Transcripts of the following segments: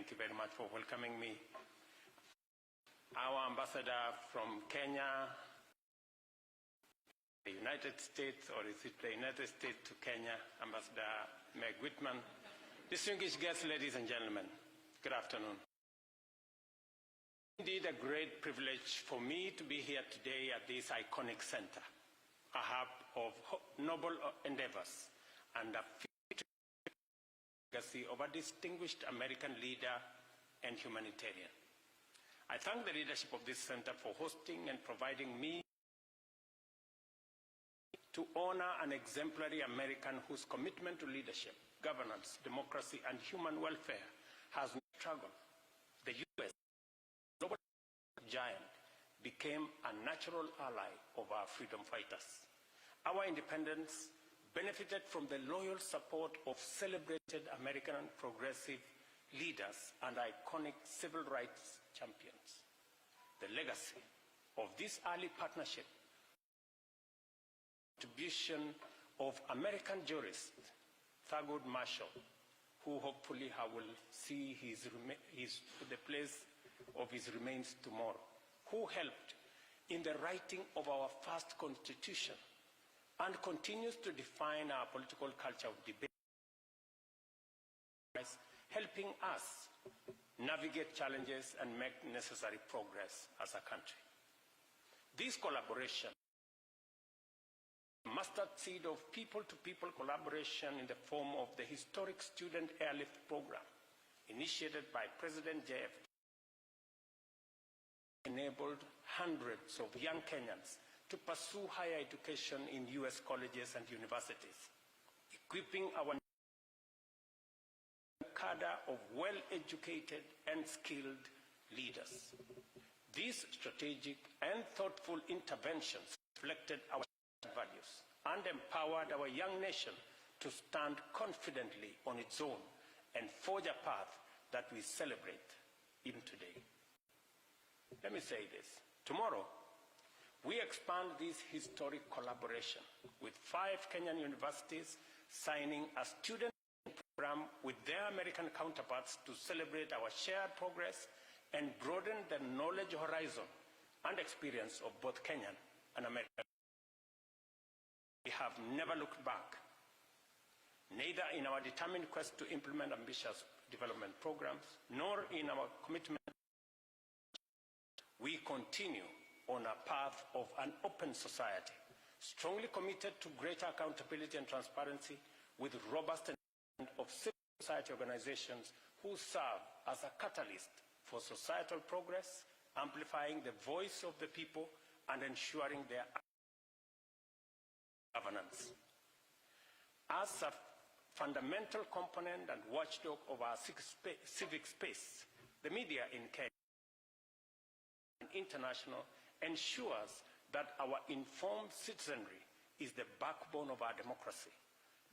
Thank you very much for welcoming me. Our ambassador from Kenya, the United States, or is it the United States to Kenya, Ambassador Meg Whitman. Distinguished guests, ladies and gentlemen, good afternoon. Indeed a great privilege for me to be here today at this iconic center, a hub of noble endeavors and a legacy of a distinguished American leader and humanitarian. I thank the leadership of this center for hosting and providing me to honor an exemplary American whose commitment to leadership, governance, democracy, and human welfare has no struggle. The U.S., global giant, became a natural ally of our freedom fighters. Our independence benefited from the loyal support of celebrated American progressive leaders and iconic civil rights champions. The legacy of this early partnership, contribution of American jurist Thurgood Marshall, who hopefully I will see the place of his remains tomorrow, who helped in the writing of our first Constitution and continues to define our political culture of debate, helping us navigate challenges and make necessary progress as a country. This collaboration, mustard seed of people-to-people collaboration in the form of the historic Student Airlift Program, initiated by President JF, enabled hundreds of young Kenyans to pursue higher education in U.S. colleges and universities, equipping our cadre of well-educated and skilled leaders. These strategic and thoughtful interventions reflected our values and empowered our young nation to stand confidently on its own and forge a path that we celebrate even today. Let me say this. Tomorrow, we expand this historic collaboration with 5 Kenyan universities signing a student program with their American counterparts to celebrate our shared progress and broaden the knowledge horizon and experience of both Kenyan and American. We have never looked back, neither in our determined quest to implement ambitious development programs, nor in our commitment. We continue on a path of an open society, strongly committed to greater accountability and transparency, with robust and of civil society organizations who serve as a catalyst for societal progress, amplifying the voice of the people and ensuring their governance. As a fundamental component and watchdog of our civic space, the media in Kenya and international ensures that our informed citizenry is the backbone of our democracy,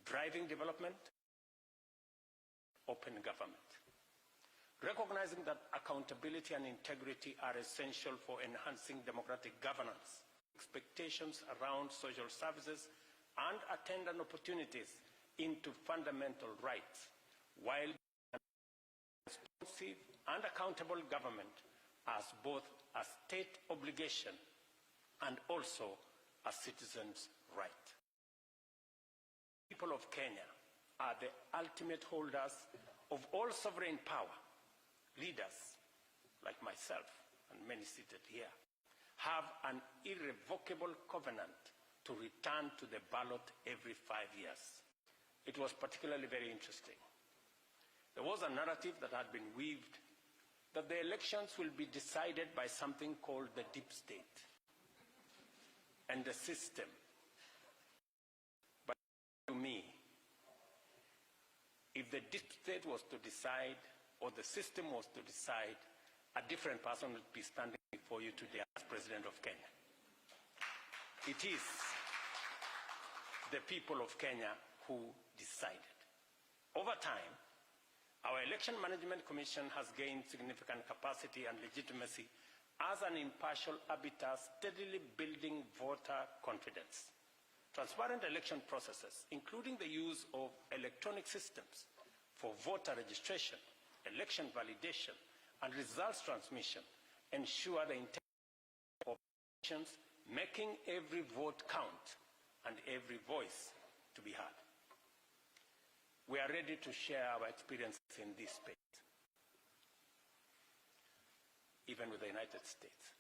driving development, open government. Recognizing that accountability and integrity are essential for enhancing democratic governance, expectations around social services and attendant opportunities into fundamental rights, while responsive and accountable government as both a state obligation and also a citizen's right. People of Kenya are the ultimate holders of all sovereign power. Leaders like myself and many seated here have an irrevocable covenant to return to the ballot every 5 years. It was particularly very interesting. There was a narrative that had been weaved that the elections will be decided by something called the deep state and the system. But to me, if the deep state was to decide or the system was to decide, a different person would be standing before you today as President of Kenya. It is the people of Kenya who decided. Over time, our Election Management Commission has gained significant capacity and legitimacy as an impartial arbiter, steadily building voter confidence. Transparent election processes, including the use of electronic systems for voter registration, election validation, and results transmission ensure the integrity of elections, making every vote count and every voice to be heard. We are ready to share our experiences in this space, even with the United States.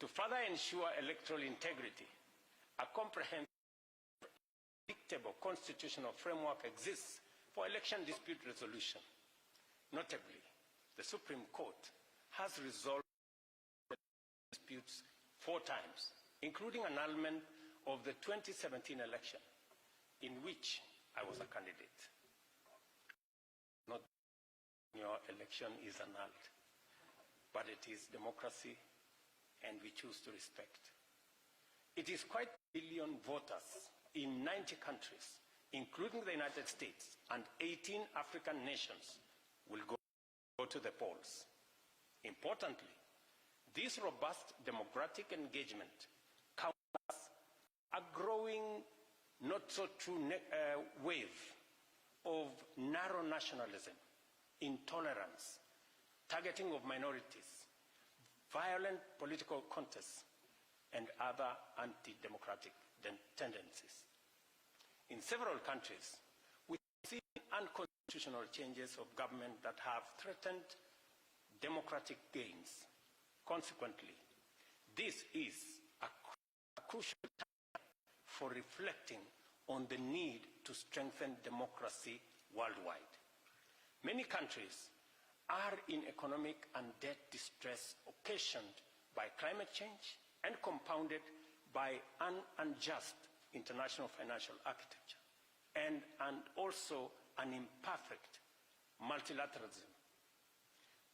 To further ensure electoral integrity, a comprehensive, predictable constitutional framework exists for election dispute resolution. Notably, the Supreme Court has resolved disputes 4 times, including annulment of the 2017 election, in which I was a candidate. Not your election is annulled, but it is democracy, and we choose to respect. It is quite a billion voters in 90 countries, including the United States, and 18 African nations will go to the polls. Importantly, this robust democratic engagement counters a growing, not-so-true wave of narrow nationalism, intolerance, targeting of minorities, violent political contests, and other anti-democratic tendencies. In several countries, we see unconstitutional changes of government that have threatened democratic gains. Consequently, this is a crucial time for reflecting on the need to strengthen democracy worldwide. Many countries are in economic and debt distress occasioned by climate change and compounded by an unjust international financial architecture and also an imperfect multilateralism.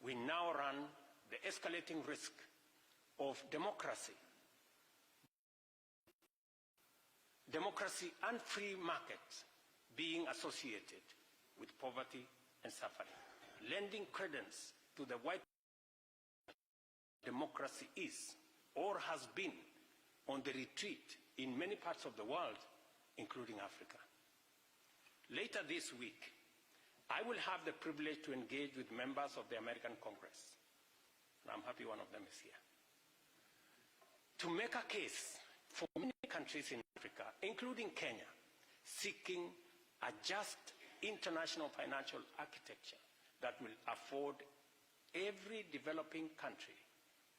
We now run the escalating risk of democracy and free markets being associated with poverty and suffering, lending credence to the white democracy is or has been on the retreat in many parts of the world, including Africa. Later this week, I will have the privilege to engage with members of the American Congress, and I'm happy one of them is here, to make a case for many countries in Africa, including Kenya, seeking a just international financial architecture that will afford every developing country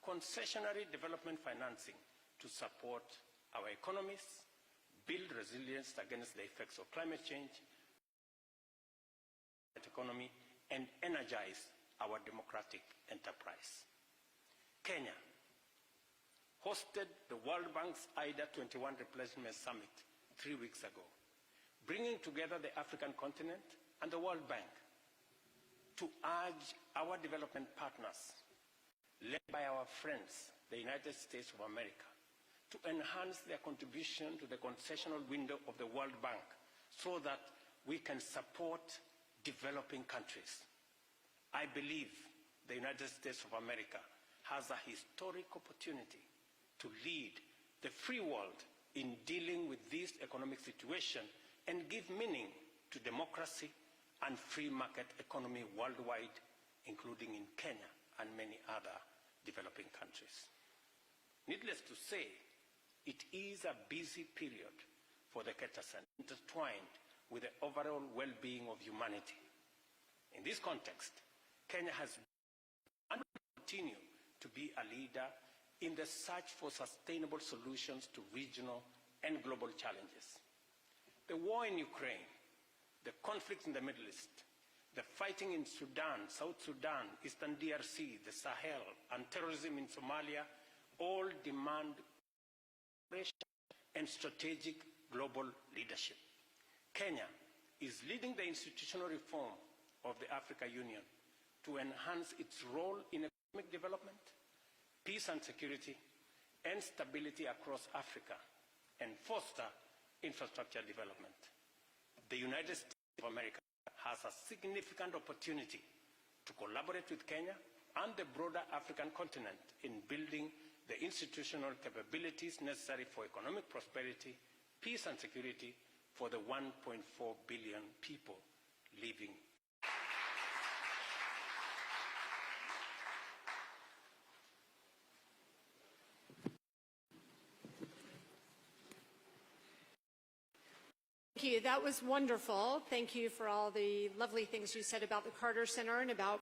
concessionary development financing to support our economies, build resilience against the effects of climate change, economy, and energize our democratic enterprise. Kenya hosted the World Bank's IDA 21 Replacement Summit 3 weeks ago, bringing together the African continent and the World Bank to urge our development partners, led by our friends, the United States of America, to enhance their contribution to the concessional window of the World Bank so that we can support developing countries. I believe the United States of America has a historic opportunity to lead the free world in dealing with this economic situation and give meaning to democracy and free market economy worldwide, including in Kenya and many other developing countries. Needless to say, it is a busy period for the Ketasen, intertwined with the overall well-being of humanity. In this context, Kenya has and will continue to be a leader in the search for sustainable solutions to regional and global challenges. The war in Ukraine, the conflict in the Middle East, the fighting in Sudan, South Sudan, Eastern DRC, the Sahel, and terrorism in Somalia all demand cooperation and strategic global leadership. Kenya is leading the institutional reform of the Africa Union to enhance its role in economic development, peace and security, and stability across Africa, and foster infrastructure development. The United States of America has a significant opportunity to collaborate with Kenya and the broader African continent in building the institutional capabilities necessary for economic prosperity, peace and security for the 1.4 billion people living. Thank you. That was wonderful. Thank you for all the lovely things you said about the Carter Center and about